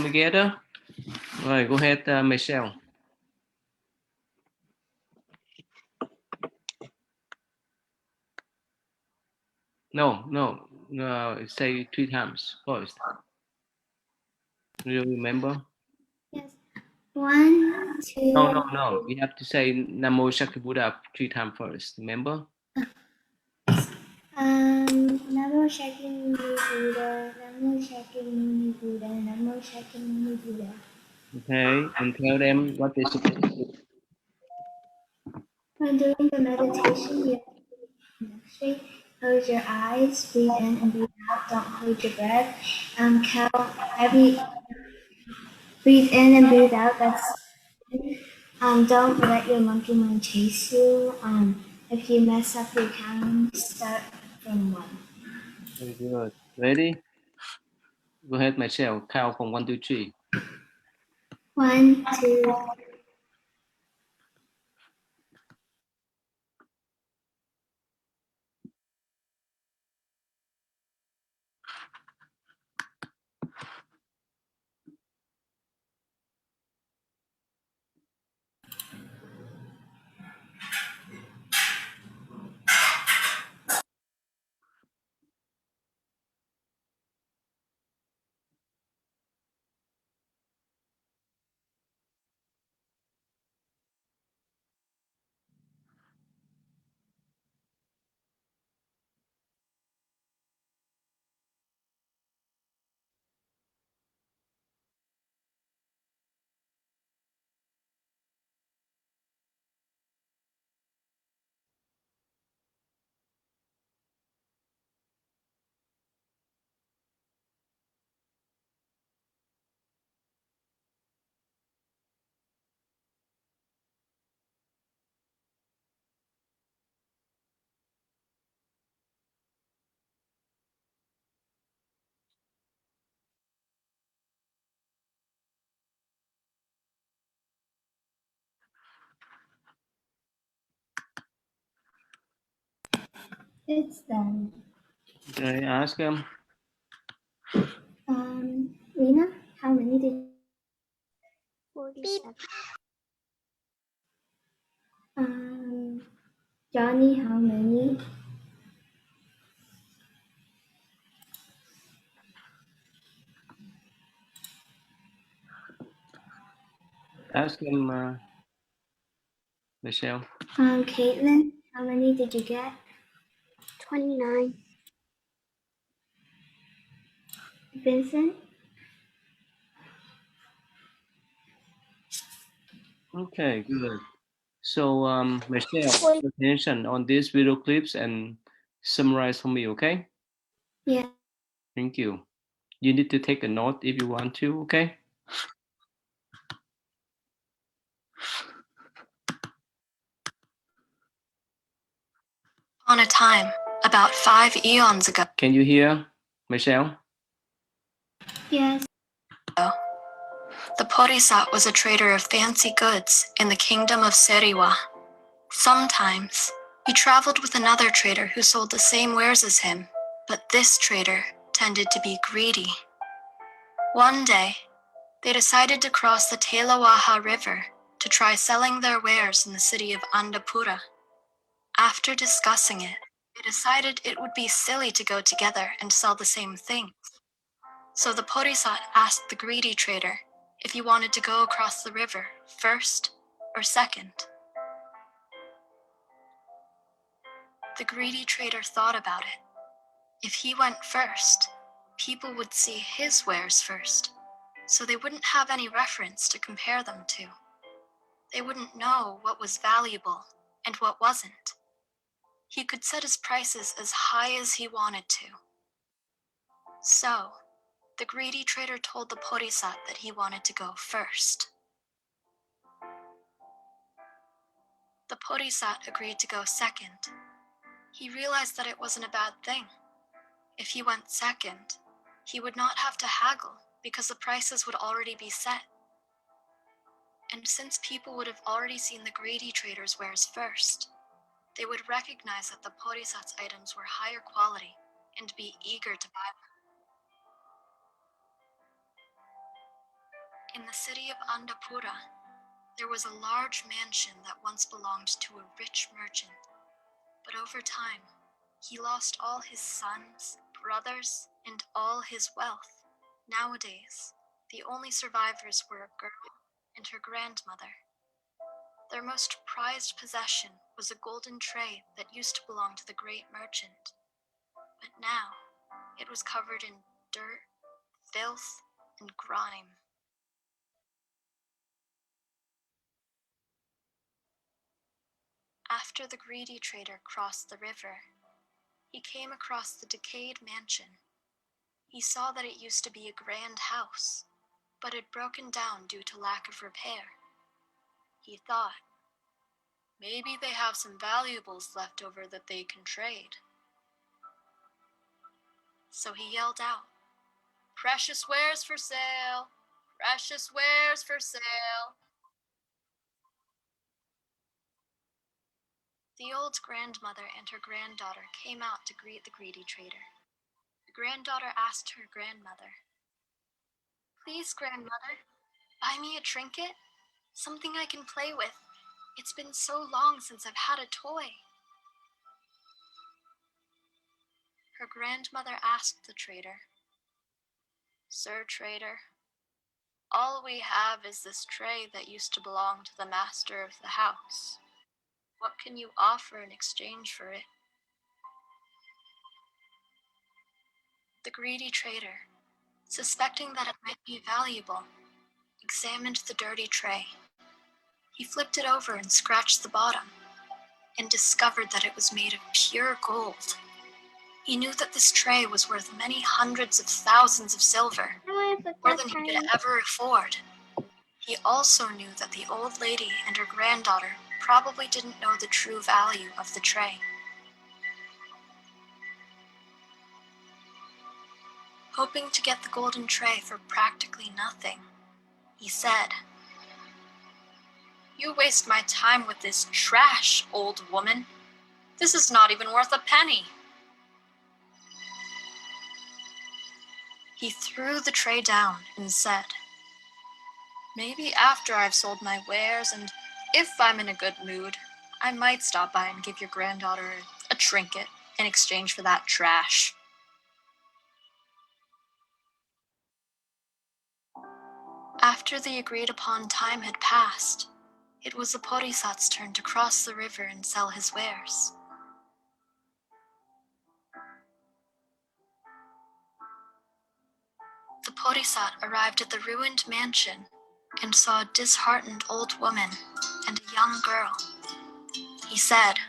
come together. Right, go ahead, Michelle. No, say 3 times first. Do you remember? Yes. 1, 2. No. You have to say Namo Shakti Buddha 3 times first. Remember? Namo Shakti Muni Buddha, Namo Shakti Muni Buddha, Namo Shakti Muni Buddha. Okay, and tell them what they're supposed to do. When doing the meditation, you actually close your eyes, breathe in and breathe out. Don't hold your breath. Count every. Breathe in and breathe out. That's. Don't let your monkey mind chase you. If you mess up your counting, start from 1. Very good. Ready? Go ahead, Michelle. Count from 1 to 3. 1, 2. It's done. Okay, ask them. Lena, how many did 47. Johnny, how many? Ask them, Michelle. Caitlin, how many did you get? 29. Vincent? Okay, good. So, Michelle, pay attention on these video clips and summarize for me, okay? Yeah. Thank you. You need to take a note if you want to, okay? On a time, about 5 eons ago. Can you hear, Michelle? Yes. The Bodhisattva was a trader of fancy goods in the kingdom of Seriwa. Sometimes, he traveled with another trader who sold the same wares as him, but this trader tended to be greedy. One day, they decided to cross the Telawaha River to try selling their wares in the city of Andapura. After discussing it, they decided it would be silly to go together and sell the same things. So the Bodhisattva asked the greedy trader if he wanted to go across the river first or second. The greedy trader thought about it. If he went first, people would see his wares first, so they wouldn't have any reference to compare them to. They wouldn't know what was valuable and what wasn't. He could set his prices as high as he wanted to. So, the greedy trader told the Bodhisattva that he wanted to go first. The Bodhisattva agreed to go second. He realized that it wasn't a bad thing. If he went second, he would not have to haggle because the prices would already be set. And since people would have already seen the greedy trader's wares first, they would recognize that the Bodhisattva's items were higher quality and be eager to buy them. In the city of Andapura, there was a large mansion that once belonged to a rich merchant. But over time, he lost all his sons, brothers, and all his wealth. Nowadays, the only survivors were a girl and her grandmother. Their most prized possession was a golden tray that used to belong to the great merchant. But now, it was covered in dirt, filth, and grime. After the greedy trader crossed the river, he came across the decayed mansion. He saw that it used to be a grand house, but had broken down due to lack of repair. He thought, maybe they have some valuables left over that they can trade. So he yelled out, "Precious wares for sale! Precious wares for sale!" The old grandmother and her granddaughter came out to greet the greedy trader. The granddaughter asked her grandmother, "Please, grandmother, buy me a trinket, something I can play with. It's been so long since I've had a toy." Her grandmother asked the trader, "Sir trader, all we have is this tray that used to belong to the master of the house. What can you offer in exchange for it?" The greedy trader, suspecting that it might be valuable, examined the dirty tray. He flipped it over and scratched the bottom, and discovered that it was made of pure gold. He knew that this tray was worth many hundreds of thousands of silver, more than he could ever afford. He also knew that the old lady and her granddaughter probably didn't know the true value of the tray. Hoping to get the golden tray for practically nothing, he said, "You waste my time with this trash, old woman. This is not even worth a penny." He threw the tray down and said, "Maybe after I've sold my wares and if I'm in a good mood, I might stop by and give your granddaughter a trinket in exchange for that trash." After the agreed upon time had passed, it was the Bodhisattva's turn to cross the river and sell his wares. The Bodhisattva arrived at the ruined mansion and saw a disheartened old woman and a young girl. He said,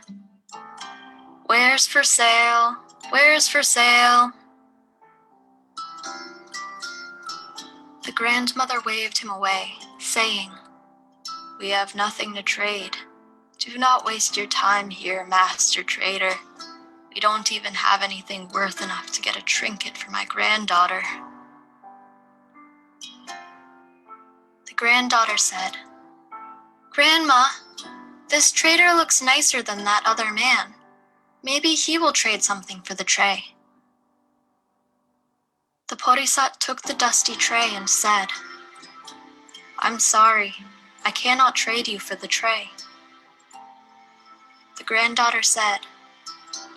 "Wares for sale, wares for sale." The grandmother waved him away, saying, "We have nothing to trade. Do not waste your time here, master trader. We don't even have anything worth enough to get a trinket for my granddaughter." The granddaughter said, "Grandma, this trader looks nicer than that other man. Maybe he will trade something for the tray." The Bodhisattva took the dusty tray and said, "I'm sorry, I cannot trade you for the tray." The granddaughter said,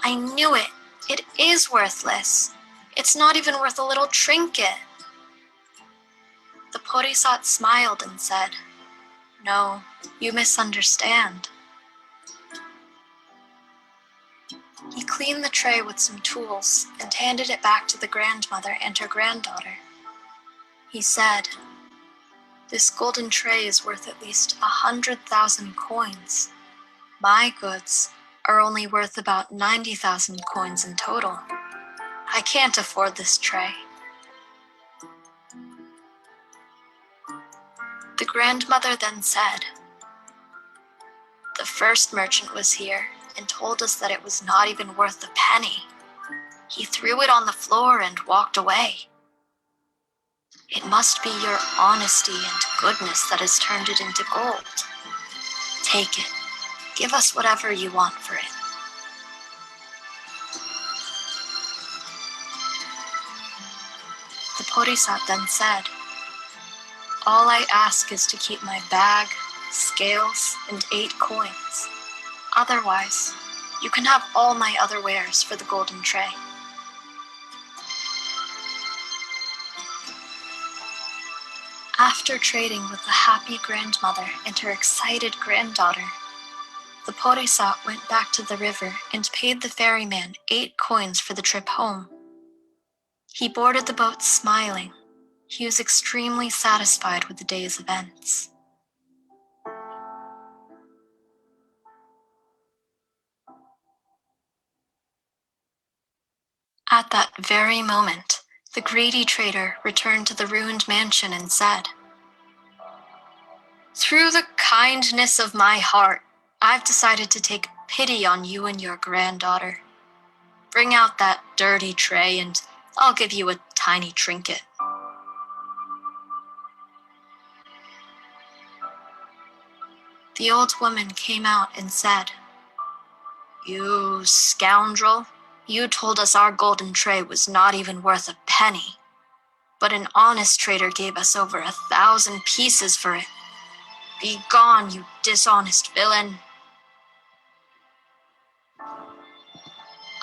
"I knew it. It is worthless. It's not even worth a little trinket." The Bodhisattva smiled and said, "No, you misunderstand." He cleaned the tray with some tools and handed it back to the grandmother and her granddaughter. He said, "This golden tray is worth at least 100,000 coins. My goods are only worth about 90,000 coins in total. I can't afford this tray." The grandmother then said, "The first merchant was here and told us that it was not even worth a penny. He threw it on the floor and walked away. It must be your honesty and goodness that has turned it into gold. Take it. Give us whatever you want for it." The Bodhisattva then said, All I ask is to keep my bag, scales, and 8 coins. Otherwise, you can have all my other wares for the golden tray. After trading with the happy grandmother and her excited granddaughter, the Porisat went back to the river and paid the ferryman 8 coins for the trip home. He boarded the boat smiling. He was extremely satisfied with the day's events. At that very moment, the greedy trader returned to the ruined mansion and said, "Through the kindness of my heart, I've decided to take pity on you and your granddaughter. Bring out that dirty tray and I'll give you a tiny trinket." The old woman came out and said, "You scoundrel, you told us our golden tray was not even worth a penny, but an honest trader gave us over 1,000 pieces for it. Be gone, you dishonest villain."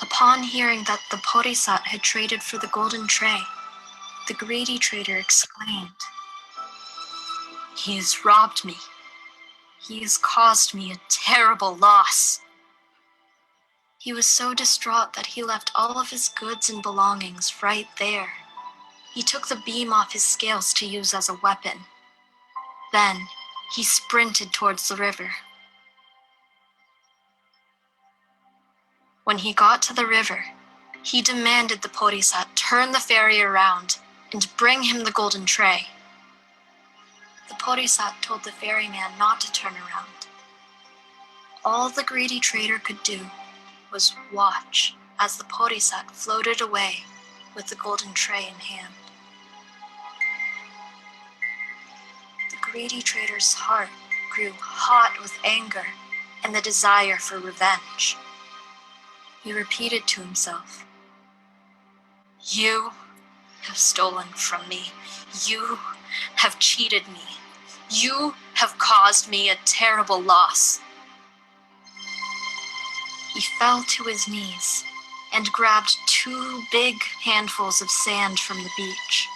Upon hearing that the Porisat had traded for the golden tray, the greedy trader exclaimed, "He has robbed me. He has caused me a terrible loss." He was so distraught that he left all of his goods and belongings right there. He took the beam off his scales to use as a weapon. Then he sprinted towards the river. When he got to the river, he demanded the Porisat turn the ferry around and bring him the golden tray. The Porisat told the ferryman not to turn around. All the greedy trader could do was watch as the Porisat floated away with the golden tray in hand. The greedy trader's heart grew hot with anger and the desire for revenge. He repeated to himself, "You have stolen from me. You have cheated me. You have caused me a terrible loss." He fell to his knees and grabbed 2 big handfuls of sand from the beach.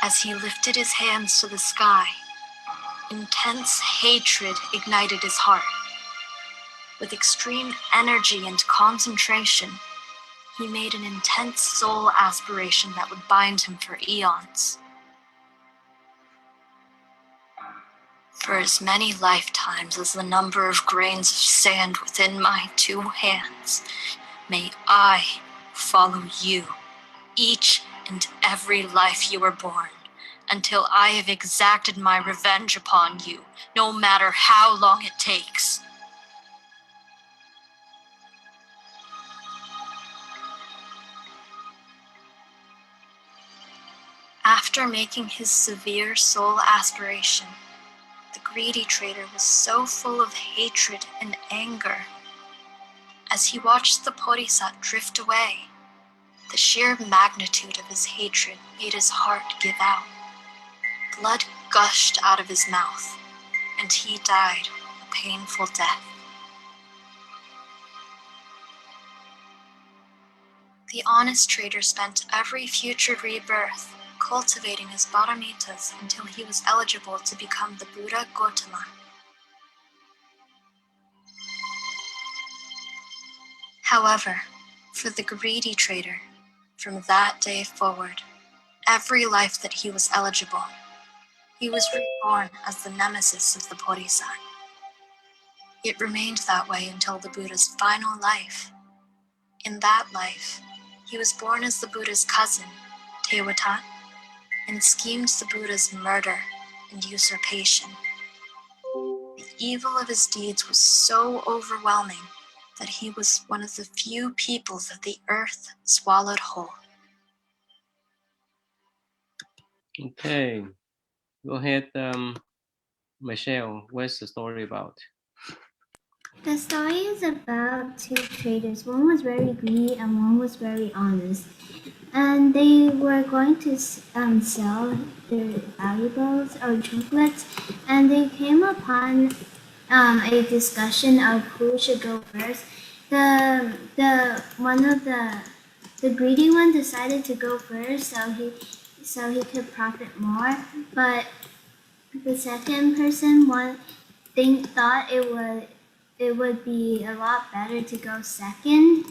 As he lifted his hands to the sky, intense hatred ignited his heart. With extreme energy and concentration, he made an intense soul aspiration that would bind him for eons. "For as many lifetimes as the number of grains of sand within my 2 hands, may I follow you each and every life you were born, until I have exacted my revenge upon you, no matter how long it takes." After making his severe soul aspiration, the greedy trader was so full of hatred and anger. As he watched the Porisat drift away, the sheer magnitude of his hatred made his heart give out. Blood gushed out of his mouth, and he died a painful death. The honest trader spent every future rebirth cultivating his paramitas until he was eligible to become the Buddha Gautama. However, for the greedy trader, from that day forward, every life that he was eligible, he was reborn as the nemesis of the Porisat. It remained that way until the Buddha's final life. In that life, he was born as the Buddha's cousin, Tewatan, and schemed the Buddha's murder and usurpation. The evil of his deeds was so overwhelming that he was one of the few people that the earth swallowed whole. Okay, go ahead, Michelle. What's the story about? The story is about 2 traders. One was very greedy and one was very honest. and they were going to sell their valuables or chocolates, and they came upon a discussion of who should go first. The greedy one decided to go first, so he could profit more. But the second person thought it would be a lot better to go second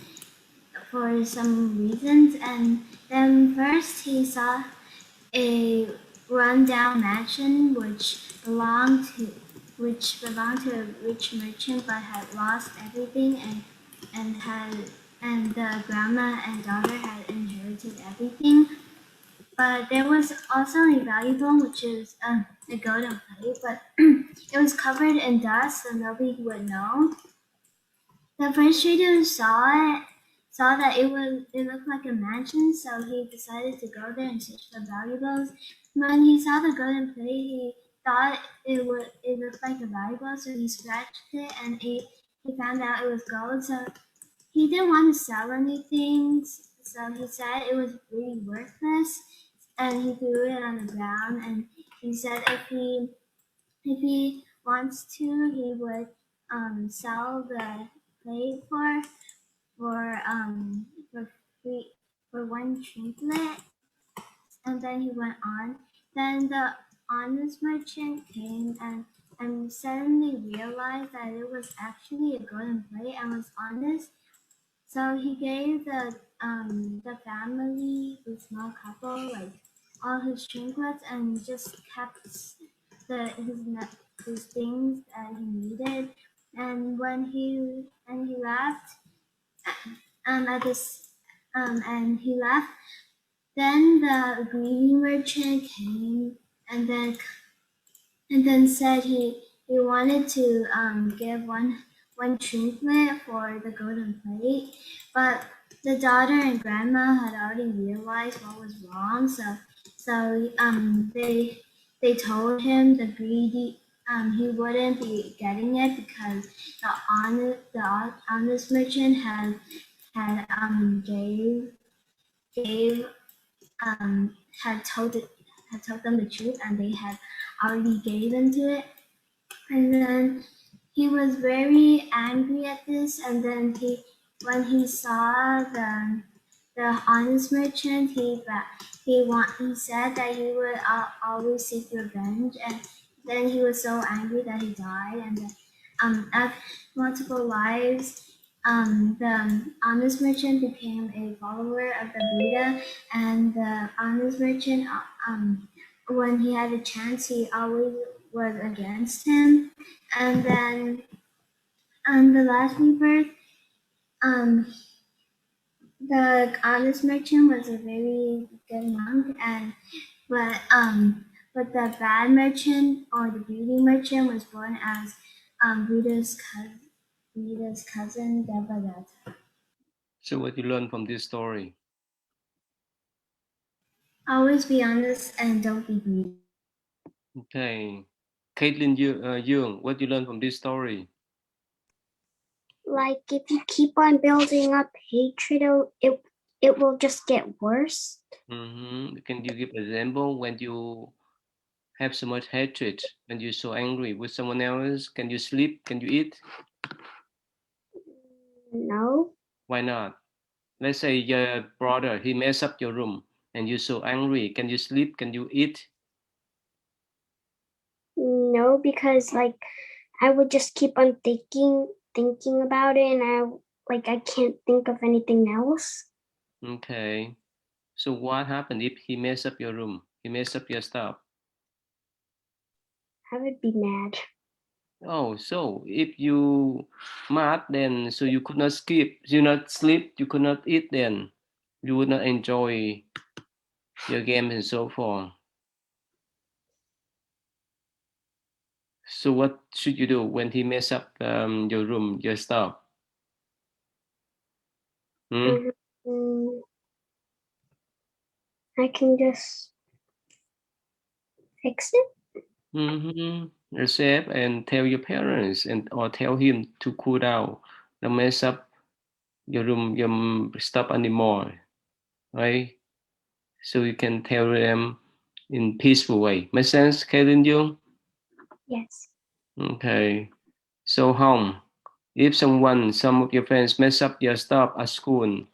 for some reasons. And then first he saw a rundown mansion which belonged to a rich merchant but had lost everything, and the grandma and daughter had inherited everything. But there was also a valuable, which is a golden plate, but it was covered in dust, so nobody would know. The first trader saw that it looked like a mansion, so he decided to go there and search for valuables. When he saw the golden plate, he thought it looked like a valuable, so he scratched it and he found out it was gold. So he didn't want to sell anything, so he said it was really worthless, and he threw it on the ground. And he said if he wants to, he would sell the plate for free for one trinket. And then he went on. Then the honest merchant came and suddenly realized that it was actually a golden plate and was honest. So he gave the family, the small couple, like all his trinkets, and just kept his things that he needed. And when he left, and he left, then the greedy merchant came and then said he wanted to give one trinket for the golden plate, but the daughter and grandma had already realized what was wrong, so they told him the greedy he wouldn't be getting it because the honest merchant had gave had told them the truth, and they had already gave into it. And then he was very angry at this, and then when he saw the honest merchant, he said that he would always seek revenge, and then he was so angry that he died. And then, after multiple lives, the honest merchant became a follower of the Buddha, and the honest merchant, when he had a chance, he always was against him. And then on the last rebirth, the honest merchant was a very good monk, but the bad merchant or the greedy merchant was born as Buddha's cousin Devadatta. So what you learn from this story? Always be honest and don't be greedy. Okay. Caitlin Young, what you learn from this story? Like if you keep on building up hatred, it will just get worse. Can you give an example when you have so much hatred, when you're so angry with someone else? Can you sleep? Can you eat? No. Why not? Let's say your brother, he messed up your room and you're so angry. Can you sleep? Can you eat? No, because like I would just keep on thinking about it, and I can't think of anything else. Okay. So what happened if he messed up your room? He messed up your stuff. I would be mad. Oh, so if you mad, then so you could not sleep, you could not eat, then you would not enjoy your game and so forth. So what should you do when he mess up your room, your stuff? I can just fix it. Yourself and tell your parents or tell him to cool down. Don't mess up your room, your stuff anymore, right? so you can tell them in peaceful way. Make sense, Kaylin Dung? Yes. Okay. So Hong, if some of your friends mess up your stuff at school,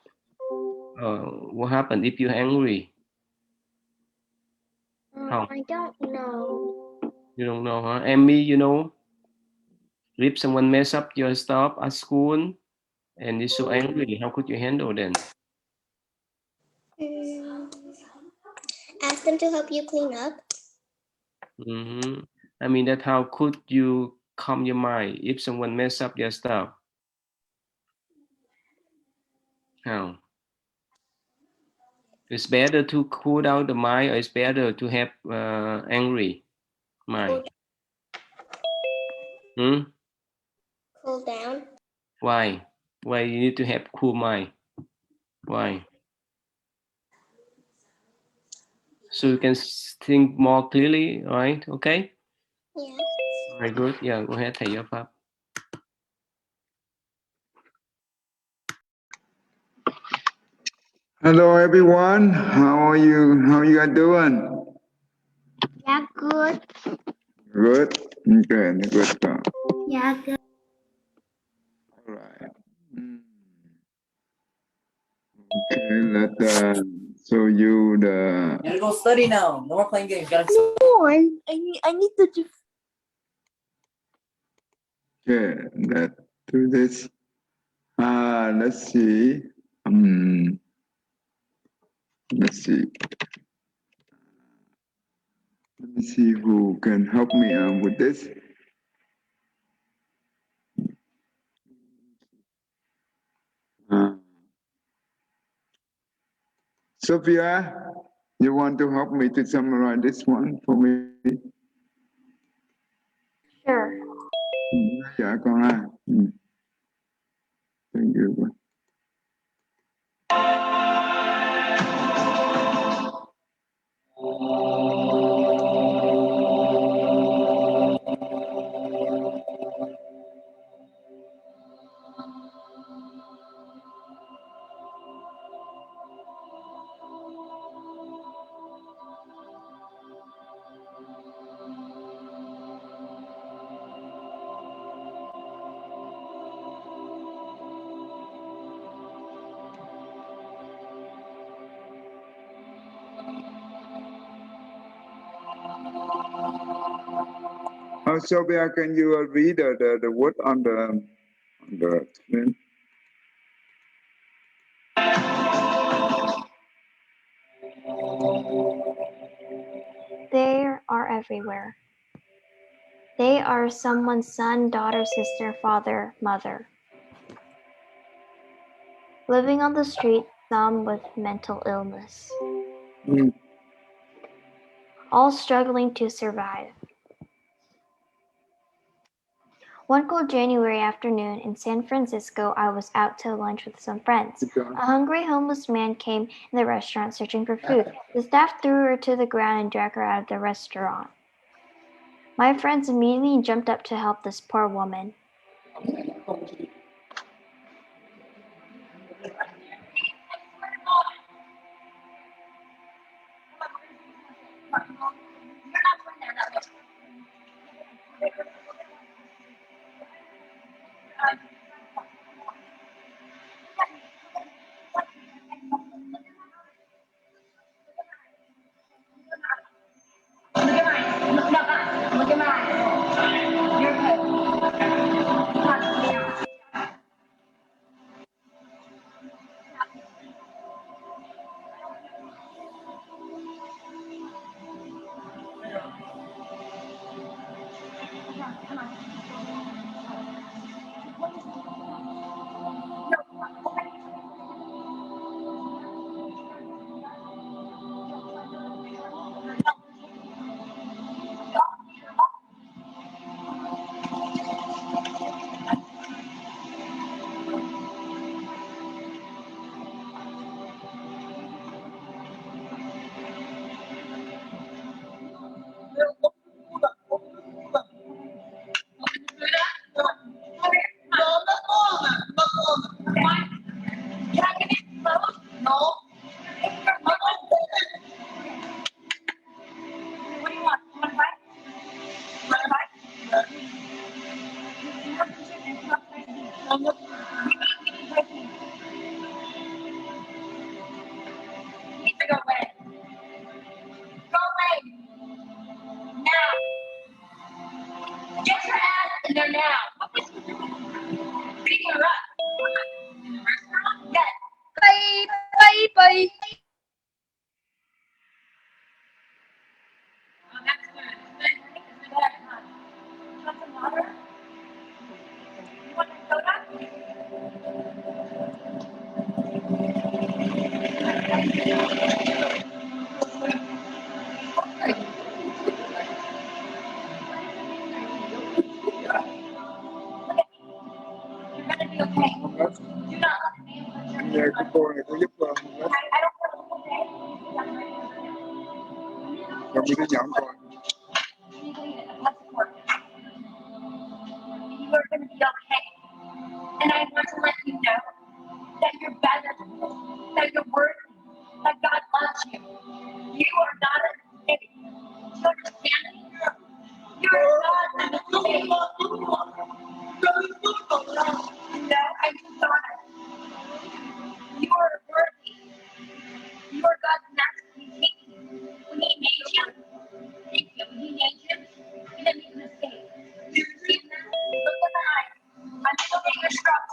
what happened if you're angry? Hong, I don't know. you don't know, huh? Emmy, you know, if someone mess up your stuff at school and you're so angry, how could you handle then? Ask them to help you clean up. I mean that how could you calm your mind if someone mess up your stuff? How? It's better to cool down the mind, or it's better to have angry mind? Cool down. Why? Why you need to have cool mind? Why? So you can think more clearly, right? Okay? Yeah. Very good. Yeah, go ahead, thầy giáo Pháp. Hello everyone, how are you? How you guys doing? Yeah, good. Good. Okay, good. Yeah, good. All right. Okay, let show you the. Gotta go study now. No more playing games. Gotta. No, I need to do. Okay, let's do this. Let's see. Let's see. Let me see who can help me with this. Sophia, you want to help me to summarize this one for me? Sure. Dạ con ha. Thank you. Oh, Sophia, can you read the word on the screen? They are everywhere. They are someone's son, daughter, sister, father, mother. Living on the street, some with mental illness. All struggling to survive. One cold January afternoon in San Francisco, I was out to lunch with some friends. A hungry homeless man came in the restaurant searching for food. The staff threw her to the ground and dragged her out of the restaurant. My friends immediately jumped up to help this poor woman. there now. Picking her up. In the restaurant? Yes. Bye. Oh, that's good. Good. Good. You want some water? You want some soda? You're gonna be okay. Do not let me put your Cái cô này có giúp không? I don't want to okay. Rồi mình đi nhận rồi. You are going to be okay. And I want to let you know that you're better, that you're worthy, that God loves you. You are not a mistake. You understand it? You are not a mistake. No, I'm sorry. You are worthy. You are God's masterpiece. When He made you, thank you. When He made you, He didn't make a mistake. You see that? Look in the eyes. I'm still getting your straws.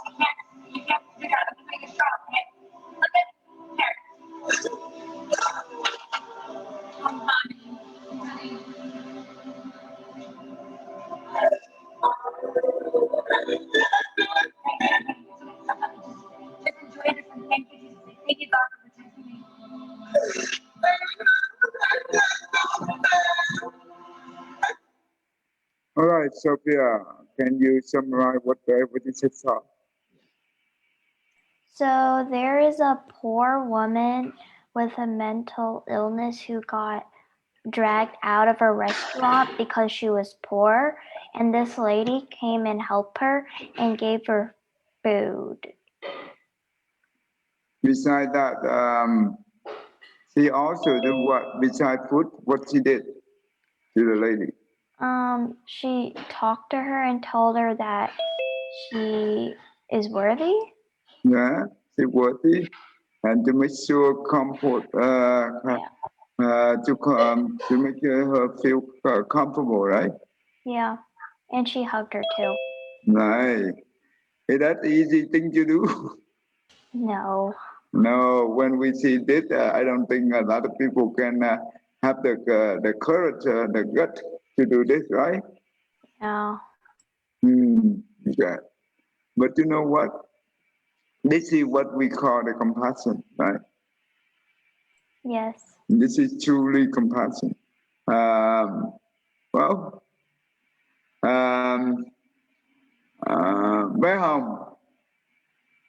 You can't figure out how to make a straw, okay? Look at here. I'm fine. Just enjoy this and thank you, Jesus. Thank you, God, for protecting me. All right, Sophia, can you summarize what everything is taught? So there is a poor woman with a mental illness who got dragged out of a restaurant because she was poor, and this lady came and helped her and gave her food. Besides that, she also did what? Besides food, what she did to the lady? She talked to her and told her that she is worthy. Yeah, she's worthy, and to make sure comfort, to make her feel comfortable, right? Yeah, and she hugged her too. Right. Is that easy thing to do? No. No, when we see this, I don't think a lot of people can have the courage, the gut to do this, right? No. Okay. But you know what? This is what we call the compassion, right? Yes. This is truly compassion.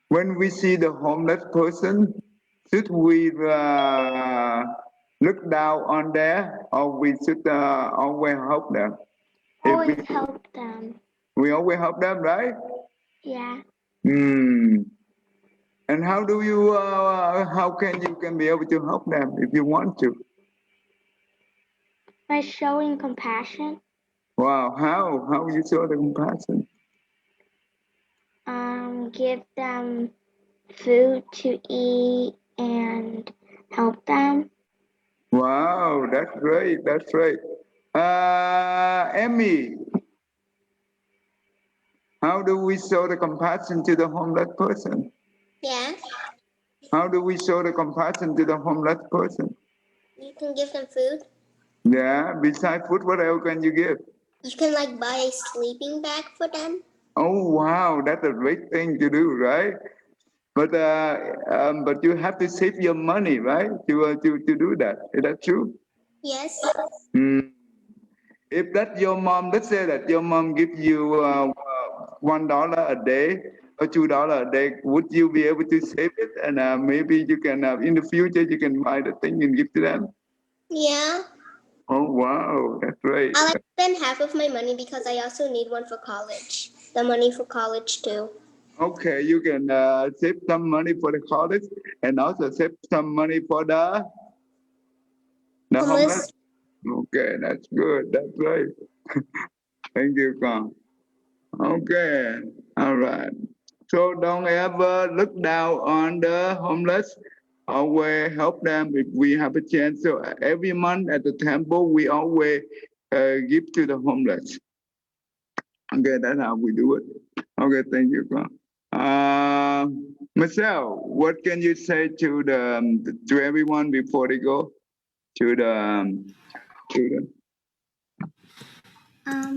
When we see the homeless person, should we look down on them, or we should always help them? Always help them. We always help them, right? Yeah. And how do you? How can you be able to help them if you want to? By showing compassion. Wow, how you show the compassion? Give them food to eat and help them. Wow, that's great. That's great. Emmy, how do we show the compassion to the homeless person? Yes. How do we show the compassion to the homeless person? You can give them food. Yeah, besides food, what else can you give? You can like buy a sleeping bag for them. Oh wow, that's a great thing to do, right? But you have to save your money, right? To do that. Is that true? Yes. If that's your mom, let's say that your mom gives you $1 a day or $2 a day, would you be able to save it? And maybe you can, in the future, you can buy the thing and give to them? Yeah. Oh, wow, that's great. I like spend half of my money because I also need one for college. The money for college too. Okay, you can save some money for the college and also save some money for the homeless. Okay, that's good. That's right. Thank you, Con. Okay, all right. So don't ever look down on the homeless. Always help them if we have a chance. So every month at the temple, we always give to the homeless. Okay, that's how we do it. Okay, thank you, con. Michelle, what can you say to everyone before they go to the student?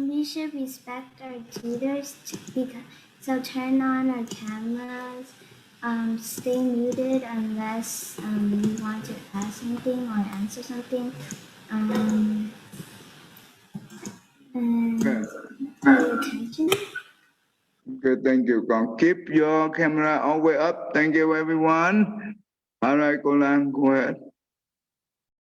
We should respect our tutors so turn on our cameras, stay muted unless we want to ask something or answer something, and pay attention. Okay, thank you, con. Keep your camera all the way up. Thank you, everyone. All right, Kolan, go ahead.